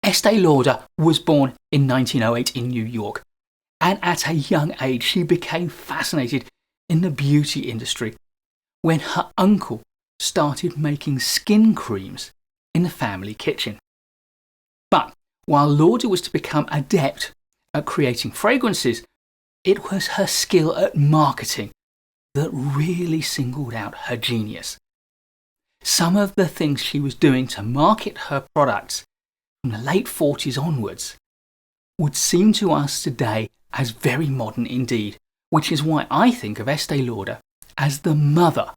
Estee Lauder was born in 1908 in New York, and at a young age she became fascinated in the beauty industry when her uncle started making skin creams in the family kitchen. But while Lauder was to become adept at creating fragrances, it was her skill at marketing that really singled out her genius. Some of the things she was doing to market her products from the late 40s onwards would seem to us today as very modern indeed, which is why I think of Estee Lauder as the mother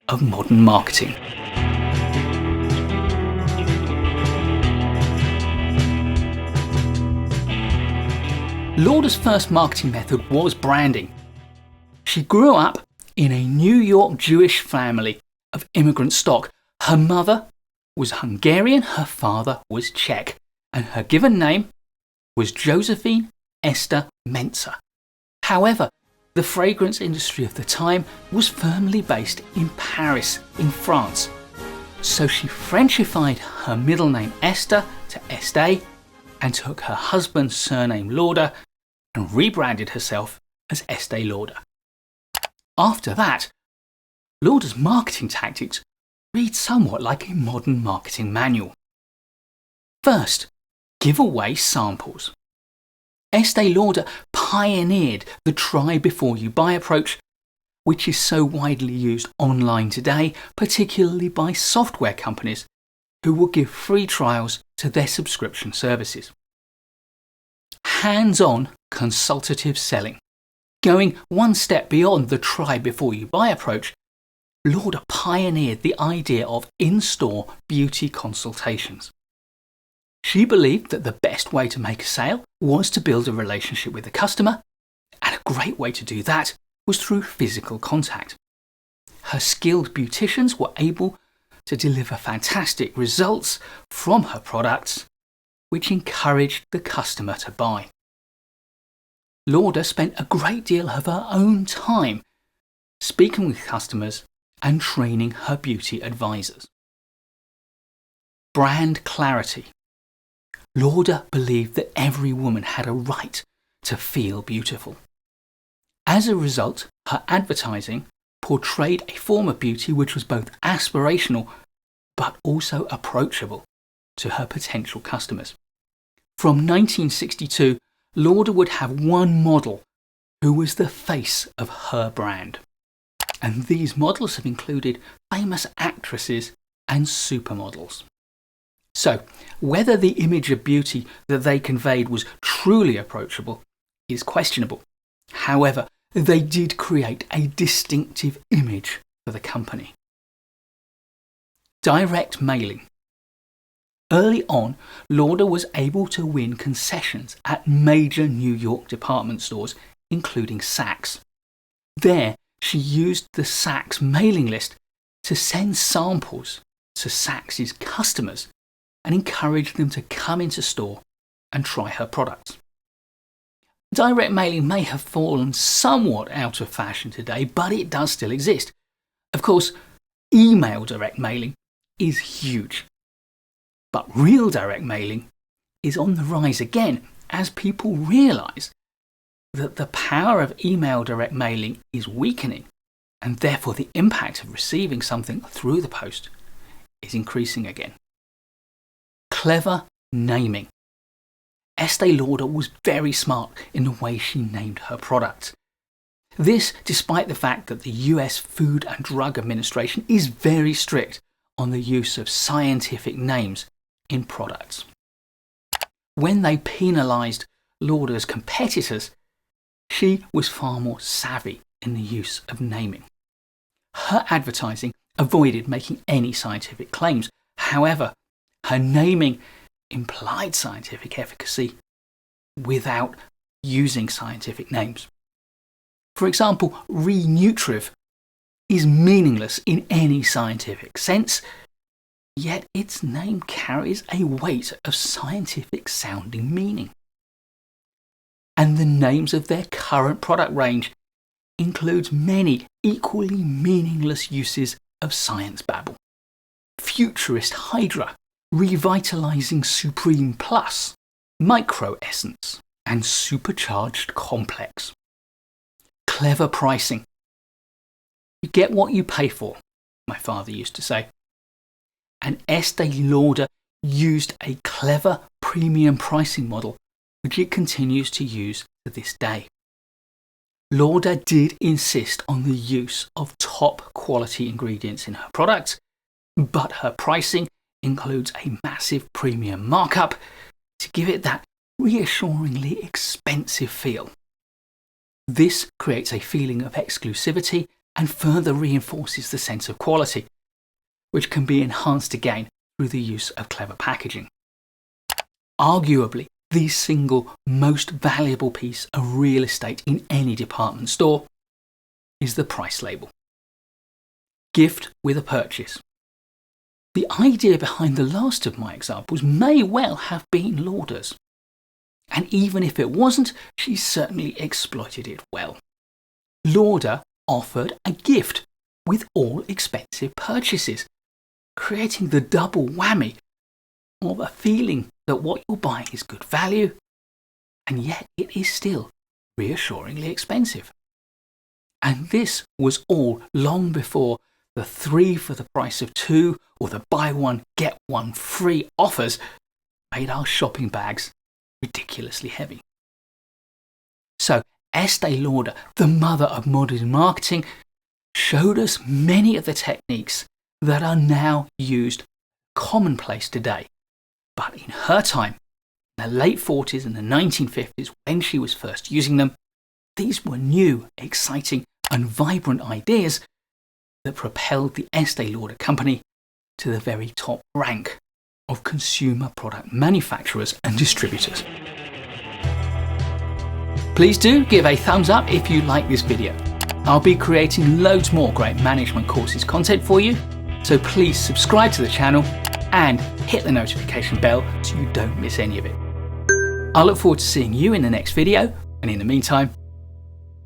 of modern marketing. Lauder's first marketing method was branding. She grew up in a New York Jewish family of immigrant stock. Her mother was Hungarian, her father was Czech, and her given name was Josephine Esther Menzer. However, the fragrance industry of the time was firmly based in Paris, in France. So she Frenchified her middle name Esther to Estee and took her husband's surname Lauder and rebranded herself as Estee Lauder. After that, Lauder's marketing tactics read somewhat like a modern marketing manual. First, give away samples. Estee Lauder pioneered the try before you buy approach, which is so widely used online today, particularly by software companies who will give free trials to their subscription services. Hands-on consultative selling. Going one step beyond the try before you buy approach, Lauder pioneered the idea of in-store beauty consultations. She believed that the best way to make a sale was to build a relationship with the customer, and a great way to do that was through physical contact. Her skilled beauticians were able to deliver fantastic results from her products, which encouraged the customer to buy. Lauder spent a great deal of her own time speaking with customers and training her beauty advisors. Brand clarity. Lauder believed that every woman had a right to feel beautiful. As a result, her advertising portrayed a form of beauty which was both aspirational but also approachable to her potential customers. From 1962, Lauder would have one model who was the face of her brand. And these models have included famous actresses and supermodels. So, whether the image of beauty that they conveyed was truly approachable is questionable. However, they did create a distinctive image for the company. Direct mailing. Early on, Lauder was able to win concessions at major New York department stores, including Saks. There, she used the Saks mailing list to send samples to Saks's customers and encourage them to come into store and try her products. Direct mailing may have fallen somewhat out of fashion today, but it does still exist. Of course, email direct mailing is huge. But real direct mailing is on the rise again as people realise that the power of email direct mailing is weakening, and therefore the impact of receiving something through the post is increasing again. Clever naming. Estee Lauder was very smart in the way she named her products. This despite the fact that the US Food and Drug Administration is very strict on the use of scientific names in products. When they penalised Lauder's competitors, she was far more savvy in the use of naming. Her advertising avoided making any scientific claims. However, her naming implied scientific efficacy without using scientific names. For example, Renutriv is meaningless in any scientific sense, yet its name carries a weight of scientific sounding meaning. And the names of their current product range includes many equally meaningless uses of science babble. Futurist Hydra Revitalizing Supreme Plus, Micro Essence, and Supercharged Complex. Clever pricing. You get what you pay for, my father used to say. And Estee Lauder used a clever premium pricing model, which it continues to use to this day. Lauder did insist on the use of top quality ingredients in her products, but her pricing includes a massive premium markup to give it that reassuringly expensive feel. This creates a feeling of exclusivity and further reinforces the sense of quality, which can be enhanced again through the use of clever packaging. Arguably, the single most valuable piece of real estate in any department store is the price label. Gift with a purchase. The idea behind the last of my examples may well have been Lauder's. And even if it wasn't, she certainly exploited it well. Lauder offered a gift with all expensive purchases, creating the double whammy of a feeling that what you're buying is good value, and yet it is still reassuringly expensive. And this was all long before the 3 for the price of 2 or the buy one get one free offers made our shopping bags ridiculously heavy. So Estee Lauder, the mother of modern marketing, showed us many of the techniques that are now used commonplace today. But in her time, in the late 40s and the 1950s, when she was first using them, these were new, exciting and vibrant ideas that propelled the Estee Lauder company to the very top rank of consumer product manufacturers and distributors. Please do give a thumbs up if you like this video. I'll be creating loads more great management courses content for you, so please subscribe to the channel and hit the notification bell so you don't miss any of it. I look forward to seeing you in the next video, and in the meantime,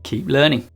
keep learning.